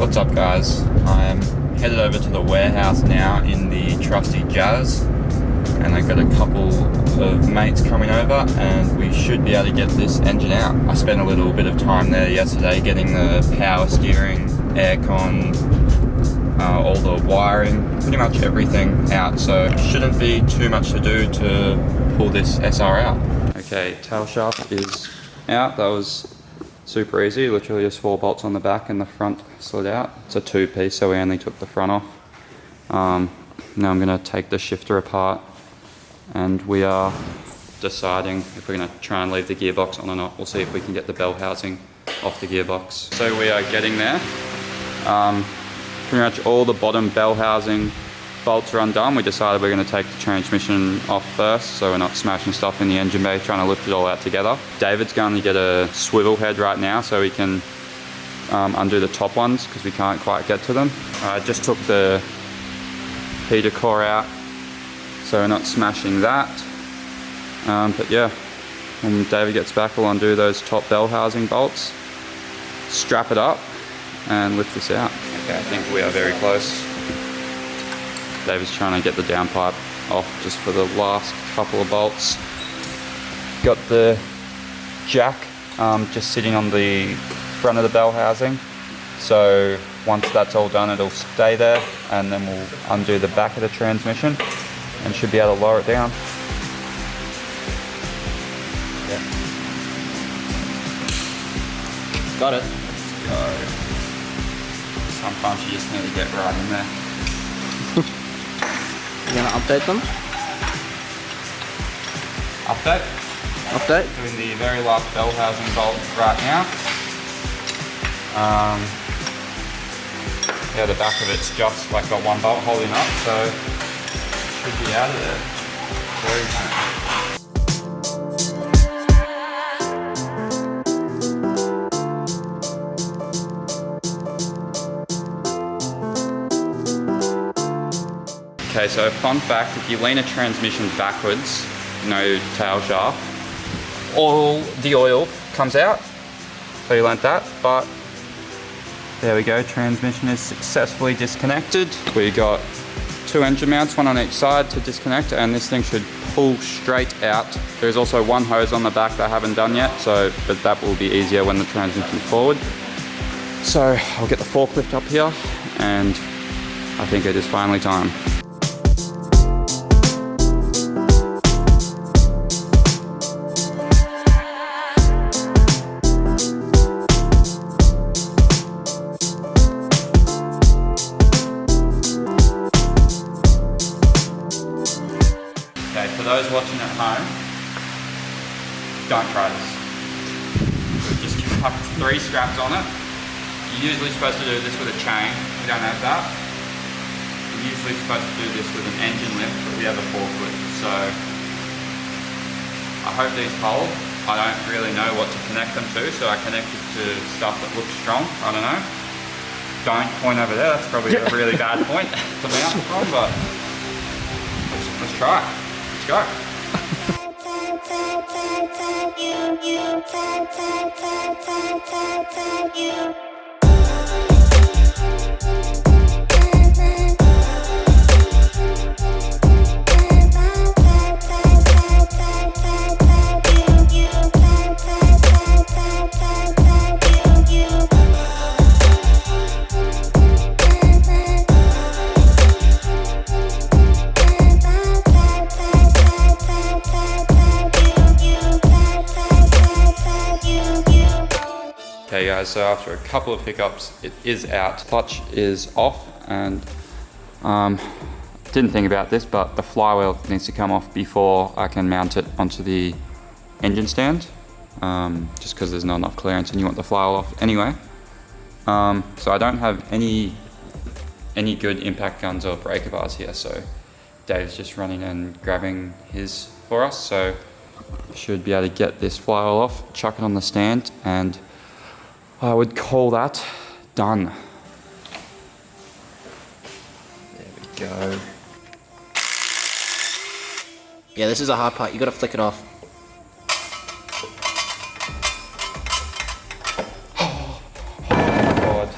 What's up, guys? I'm headed over to the warehouse now in the trusty Jazz, and I've got a couple of mates coming over and we should be able to get this engine out. I spent a little bit of time there yesterday getting the power steering, aircon, all the wiring, pretty much everything out, so shouldn't be too much to do to pull this SR out. Okay, tail shaft is out. That was super easy, literally just 4 bolts on the back and the front slid out. It's a 2-piece, so we only took the front off. Now I'm going to take the shifter apart and we are deciding if we're going to try and leave the gearbox on or not. We'll see if we can get the bell housing off the gearbox. So we are getting there. Pretty much all the bottom bell housing bolts are undone. We decided we're going to take the transmission off first so we're not smashing stuff in the engine bay trying to lift it all out together. David's going to get a swivel head right now so we can undo the top ones because we can't quite get to them. I just took the heater core out so we're not smashing that. But yeah, when David gets back we'll undo those top bell housing bolts, strap it up and lift this out. Okay, I think we are very close. David's trying to get the downpipe off just for the last couple of bolts. Got the jack just sitting on the front of the bell housing. So once that's all done, it'll stay there and then we'll undo the back of the transmission and should be able to lower it down. Yeah. Got it. Let's go. Sometimes you just need to get right in there. You're gonna update them? Update? Update? Doing the very last bell housing bolt right now. Yeah, the back of it's just like got one bolt holding up, so should be out of there very soon. Okay, so fun fact, if you lean a transmission backwards, no tail shaft, all the oil comes out. So you learnt that, but there we go, transmission is successfully disconnected. We got 2 engine mounts, one on each side to disconnect, and this thing should pull straight out. There's also one hose on the back that I haven't done yet, but that will be easier when the transmission's forward. So I'll get the forklift up here, and I think it is finally time. Okay, for those watching at home, don't try this. We've just cut 3 straps on it. You're usually supposed to do this with a chain. We don't have that. You're usually supposed to do this with an engine lift, but we have a forklift. So I hope these hold. I don't really know what to connect them to, so I connected to stuff that looks strong. I don't know. Don't point over there. That's probably a really bad point to mount from, but let's try it. Let's go. Okay guys, so after a couple of hiccups, it is out. Clutch is off, and didn't think about this, but the flywheel needs to come off before I can mount it onto the engine stand, just because there's not enough clearance and you want the flywheel off anyway. So I don't have any good impact guns or breaker bars here, so Dave's just running and grabbing his for us, so should be able to get this flywheel off, chuck it on the stand, and I would call that done. There we go. Yeah, this is a hard part. You gotta flick it off. Oh my god.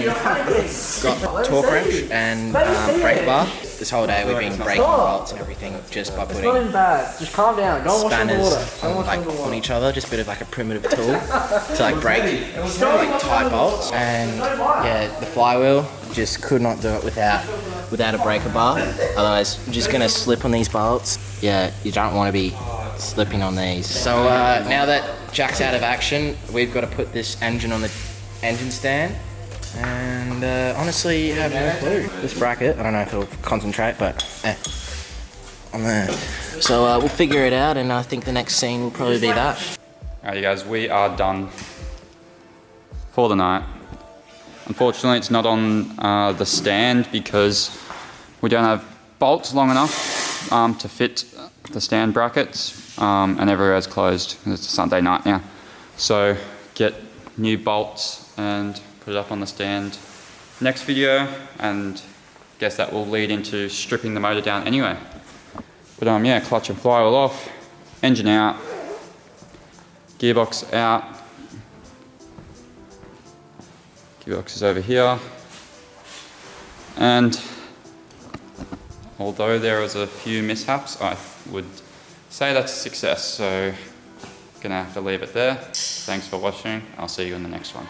got torque wrench and brake bar. This whole day we've been breaking bolts and everything just by putting bad. Just calm down. Don't wash on the water. spanners on each other, just a bit of like a primitive tool to like break like tight bolts. And yeah, the flywheel just could not do it without a breaker bar. Otherwise, you're just gonna slip on these bolts. Yeah, you don't want to be slipping on these. So now that Jack's out of action, we've got to put this engine on the engine stand. And honestly, I have no clue. This bracket, I don't know if it'll concentrate, but on there. So we'll figure it out, and I think the next scene will probably be that. Alright, you guys, we are done for the night. Unfortunately, it's not on the stand because we don't have bolts long enough to fit the stand brackets, and everywhere's closed. It's a Sunday night now. So get new bolts and put it up on the stand next video, and guess that will lead into stripping the motor down anyway. But yeah, clutch and flywheel off, engine out, gearbox out, gearbox is over here, and although there was a few mishaps, I would say that's a success, so gonna have to leave it there. Thanks for watching, I'll see you in the next one.